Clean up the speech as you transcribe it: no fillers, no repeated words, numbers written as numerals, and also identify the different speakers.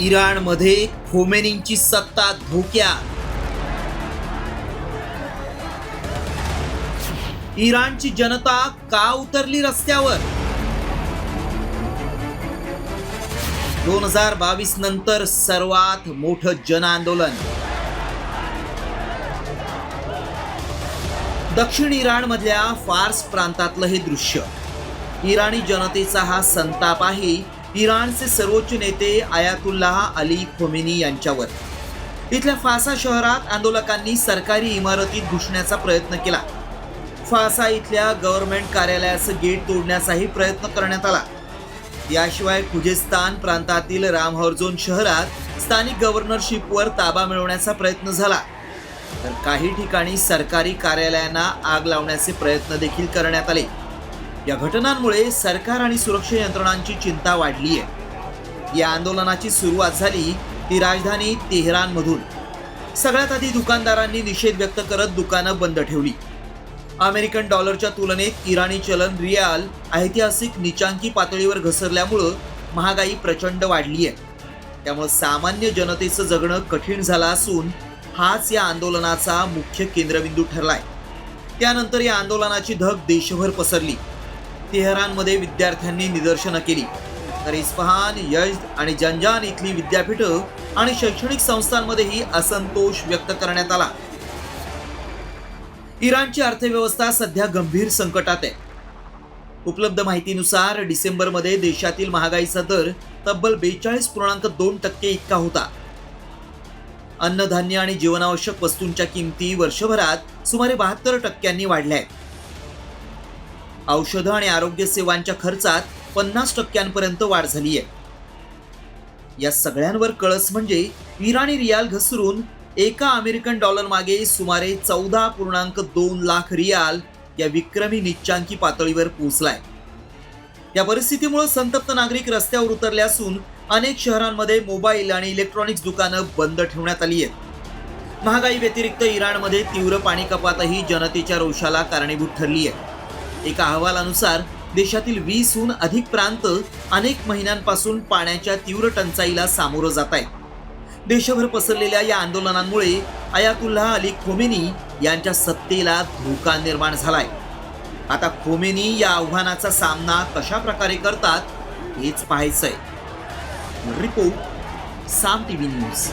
Speaker 1: इराणमध्ये खोमेनींची सत्ता धोक्यात. इराणची जनता का उतरली रस्त्यावर? 2022 नंतर सर्वात मोठं जन आंदोलन. दक्षिण इराणमधल्या फार्स प्रांतातलं हे दृश्य. इराणी जनतेचा हा संताप आहे इराणचे सर्वोच्च नेते आयातुल्लाह अली खोमेनी यांच्यावर. इथल्या फासा शहरात आंदोलकांनी सरकारी इमारतीत घुसण्याचा प्रयत्न केला. फासा इथल्या गव्हर्नमेंट कार्यालयाचं गेट तोडण्याचाही प्रयत्न करण्यात आला. याशिवाय खुजेस्तान प्रांतातील रामहरजोन शहरात स्थानिक गव्हर्नरशिपवर ताबा मिळवण्याचा प्रयत्न झाला. तर काही ठिकाणी सरकारी कार्यालयांना आग लावण्याचे प्रयत्न देखील करण्यात आले. या घटनांमुळे सरकार आणि सुरक्षा यंत्रणांची चिंता वाढली आहे. या आंदोलनाची सुरुवात झाली ती राजधानी तेहरानमधून. सगळ्यात आधी दुकानदारांनी निषेध व्यक्त करत दुकानं बंद ठेवली. अमेरिकन डॉलरच्या तुलनेत इराणी चलन रियाल ऐतिहासिक नीचांकी पातळीवर घसरल्यामुळं महागाई प्रचंड वाढली आहे. त्यामुळे सामान्य जनतेचं जगणं कठीण झालं असून हाच या आंदोलनाचा मुख्य केंद्रबिंदू ठरलाय. त्यानंतर या आंदोलनाची धग देशभर पसरली. तेहरानमध्ये विद्यार्थ्यांनी निदर्शनं केली, तर इस्फहान, यज़्द आणि जंजान इथली विद्यापीठं आणि शैक्षणिक संस्थांमध्येही असंतोष व्यक्त करण्यात आला. इराणची अर्थव्यवस्था सध्या गंभीर संकटात आहे. उपलब्ध माहितीनुसार डिसेंबरमध्ये देशातील महागाईचा दर तब्बल 42.2% इतका होता. अन्नधान्य आणि जीवनावश्यक वस्तूंच्या किमती वर्षभरात सुमारे 72% वाढल्या आहेत. औषधं आणि आरोग्य सेवांच्या खर्चात 50% वाढ झाली आहे. या सगळ्यांवर कळस म्हणजे इराणी रियाल घसरून एका अमेरिकन डॉलर मागे सुमारे 14.2 लाख रियाल या विक्रमी निच्चांकी पातळीवर पोहोचलाय. या परिस्थितीमुळे संतप्त नागरिक रस्त्यावर उतरले असून अनेक शहरांमध्ये मोबाईल आणि इलेक्ट्रॉनिक्स दुकानं बंद ठेवण्यात आली आहेत. महागाई व्यतिरिक्त इराणमध्ये तीव्र पाणी कपातही जनतेच्या रोषाला कारणीभूत ठरली आहे. एका अहवालानुसार देशातील 20हून अधिक प्रांत अनेक महिन्यांपासून पाण्याच्या तीव्र टंचाईला सामोरं जात आहेत. देशभर पसरलेल्या या आंदोलनांमुळे आयातुल्लाह अली खोमेनी यांच्या सत्तेला धोका निर्माण झालाय. आता खोमेनी या आव्हानाचा सामना कशा प्रकारे करतात हेच पाहायचंय. रिपोर्ट साम टीव्ही न्यूज.